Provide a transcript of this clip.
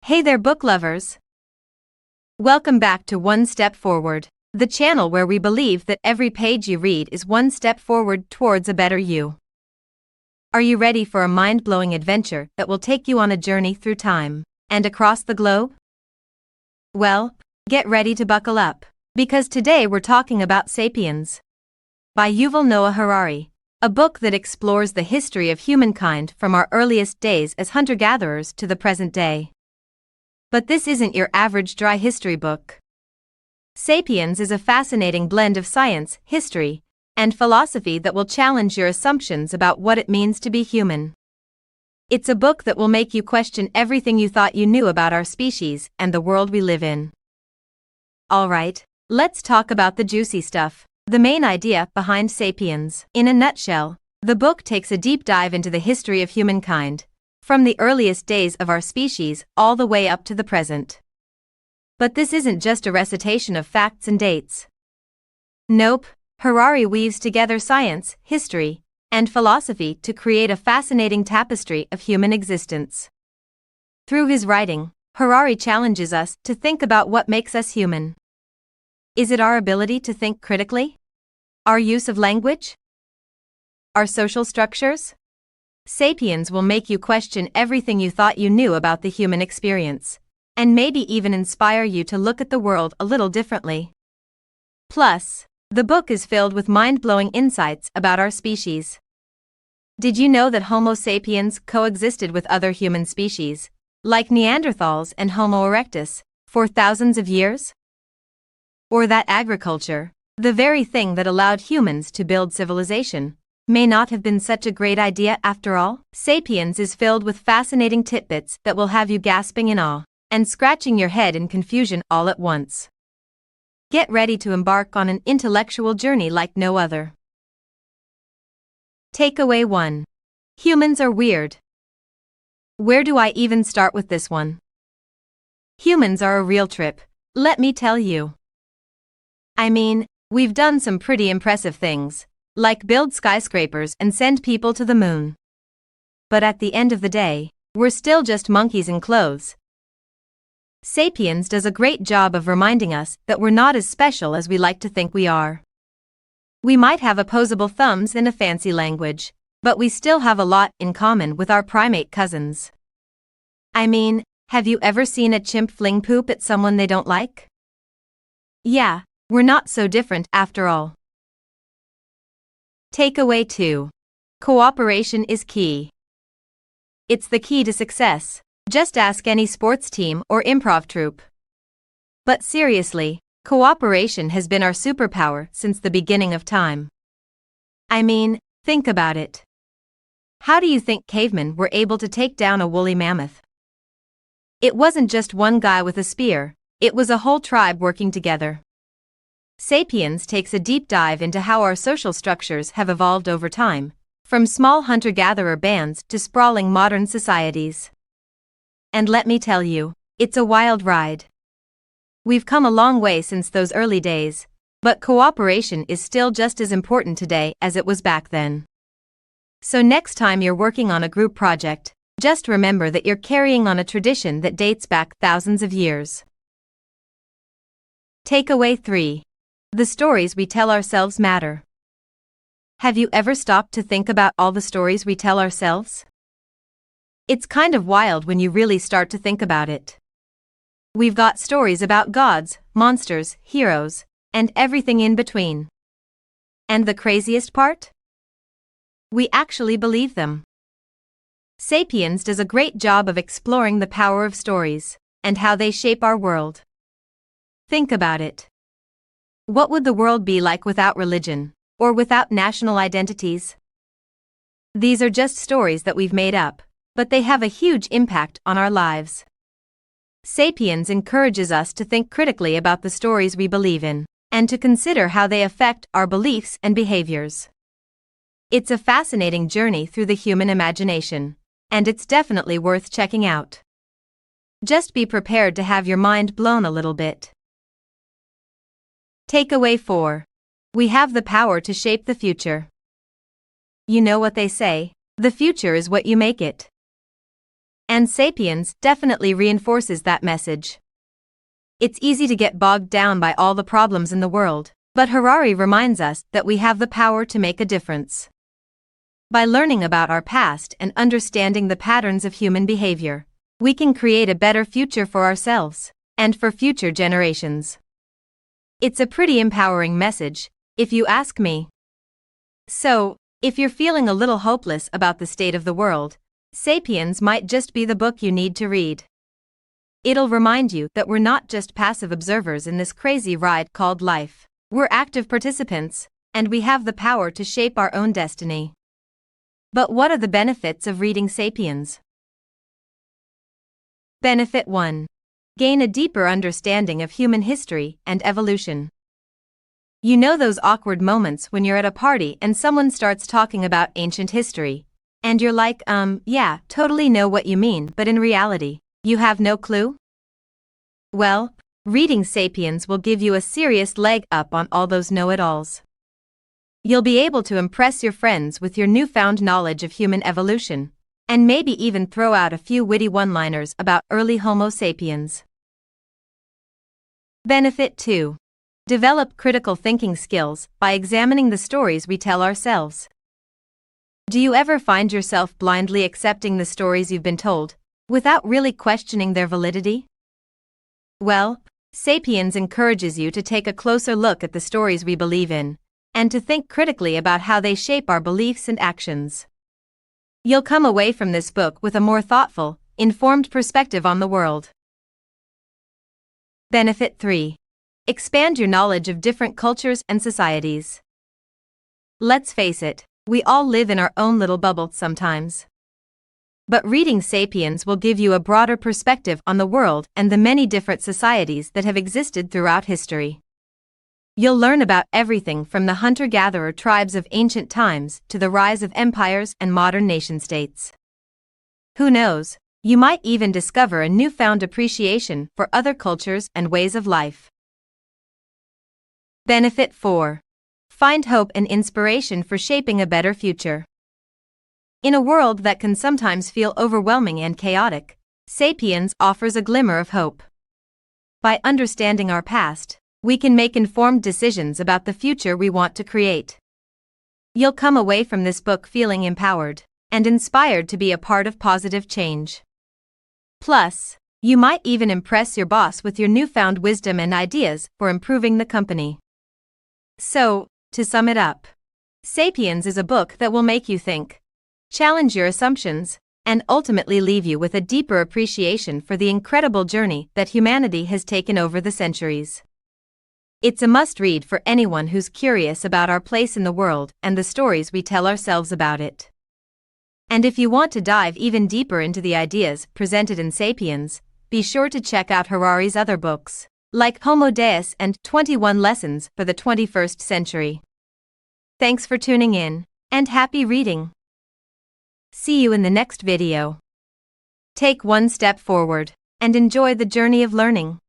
Hey there, book lovers! Welcome back to One Step Forward, the channel where we believe that every page you read is one step forward towards a better you. Are you ready for a mind-blowing adventure that will take you on a journey through time and across the globe? Well, get ready to buckle up, because today we're talking about Sapiens by Yuval Noah Harari, a book that explores the history of humankind from our earliest days as hunter-gatherers to the present day. But this isn't your average dry history book. Sapiens is a fascinating blend of science, history, and philosophy that will challenge your assumptions about what it means to be human. It's a book that will make you question everything you thought you knew about our species and the world we live in. Alright, let's talk about the juicy stuff, the main idea behind Sapiens. In a nutshell, the book takes a deep dive into the history of humankind, from the earliest days of our species all the way up to the present. But this isn't just a recitation of facts and dates. Nope, Harari weaves together science, history, and philosophy to create a fascinating tapestry of human existence. Through his writing, Harari challenges us to think about what makes us human. Is it our ability to think critically? Our use of language? Our social structures? Sapiens will make you question everything you thought you knew about the human experience, and maybe even inspire you to look at the world a little differently. Plus, the book is filled with mind-blowing insights about our species. Did you know that Homo sapiens coexisted with other human species, like Neanderthals and Homo erectus, for thousands of years? Or that agriculture, the very thing that allowed humans to build civilization, may not have been such a great idea after all? Sapiens is filled with fascinating tidbits that will have you gasping in awe and scratching your head in confusion all at once. Get ready to embark on an intellectual journey like no other. Takeaway 1. Humans are weird. Where do I even start with this one? Humans are a real trip, let me tell you. I mean, we've done some pretty impressive things, like build skyscrapers and send people to the moon. But at the end of the day, we're still just monkeys in clothes. Sapiens does a great job of reminding us that we're not as special as we like to think we are. We might have opposable thumbs and a fancy language, but we still have a lot in common with our primate cousins. I mean, have you ever seen a chimp fling poop at someone they don't like? Yeah, we're not so different after all. Takeaway 2. Cooperation is key. It's the key to success. Just ask any sports team or improv troupe. But seriously, cooperation has been our superpower since the beginning of time. I mean, think about it. How do you think cavemen were able to take down a woolly mammoth? It wasn't just one guy with a spear, it was a whole tribe working together. Sapiens takes a deep dive into how our social structures have evolved over time, from small hunter-gatherer bands to sprawling modern societies. And let me tell you, it's a wild ride. We've come a long way since those early days, but cooperation is still just as important today as it was back then. So next time you're working on a group project, just remember that you're carrying on a tradition that dates back thousands of years. Takeaway 3. The stories we tell ourselves matter. Have you ever stopped to think about all the stories we tell ourselves? It's kind of wild when you really start to think about it. We've got stories about gods, monsters, heroes, and everything in between. And the craziest part? We actually believe them. Sapiens does a great job of exploring the power of stories and how they shape our world. Think about it. What would the world be like without religion, or without national identities? These are just stories that we've made up, but they have a huge impact on our lives. Sapiens encourages us to think critically about the stories we believe in, and to consider how they affect our beliefs and behaviors. It's a fascinating journey through the human imagination, and it's definitely worth checking out. Just be prepared to have your mind blown a little bit. Takeaway 4. We have the power to shape the future. You know what they say, the future is what you make it. And Sapiens definitely reinforces that message. It's easy to get bogged down by all the problems in the world, but Harari reminds us that we have the power to make a difference. By learning about our past and understanding the patterns of human behavior, we can create a better future for ourselves and for future generations. It's a pretty empowering message, if you ask me. So, if you're feeling a little hopeless about the state of the world, Sapiens might just be the book you need to read. It'll remind you that we're not just passive observers in this crazy ride called life. We're active participants, and we have the power to shape our own destiny. But what are the benefits of reading Sapiens? Benefit 1. Gain a deeper understanding of human history and evolution. You know those awkward moments when you're at a party and someone starts talking about ancient history, and you're like, yeah, totally know what you mean, but in reality, you have no clue? Well, reading Sapiens will give you a serious leg up on all those know-it-alls. You'll be able to impress your friends with your newfound knowledge of human evolution, and maybe even throw out a few witty one-liners about early Homo sapiens. Benefit 2. Develop critical thinking skills by examining the stories we tell ourselves. Do you ever find yourself blindly accepting the stories you've been told, without really questioning their validity? Well, Sapiens encourages you to take a closer look at the stories we believe in, and to think critically about how they shape our beliefs and actions. You'll come away from this book with a more thoughtful, informed perspective on the world. Benefit 3. Expand your knowledge of different cultures and societies. Let's face it, we all live in our own little bubble sometimes. But reading Sapiens will give you a broader perspective on the world and the many different societies that have existed throughout history. You'll learn about everything from the hunter-gatherer tribes of ancient times to the rise of empires and modern nation-states. Who knows, you might even discover a newfound appreciation for other cultures and ways of life. Benefit 4. Find hope and inspiration for shaping a better future. In a world that can sometimes feel overwhelming and chaotic, Sapiens offers a glimmer of hope. By understanding our past, we can make informed decisions about the future we want to create. You'll come away from this book feeling empowered and inspired to be a part of positive change. Plus, you might even impress your boss with your newfound wisdom and ideas for improving the company. So, to sum it up, Sapiens is a book that will make you think, challenge your assumptions, and ultimately leave you with a deeper appreciation for the incredible journey that humanity has taken over the centuries. It's a must-read for anyone who's curious about our place in the world and the stories we tell ourselves about it. And if you want to dive even deeper into the ideas presented in Sapiens, be sure to check out Harari's other books, like Homo Deus and 21 Lessons for the 21st Century. Thanks for tuning in, and happy reading! See you in the next video. Take one step forward, and enjoy the journey of learning.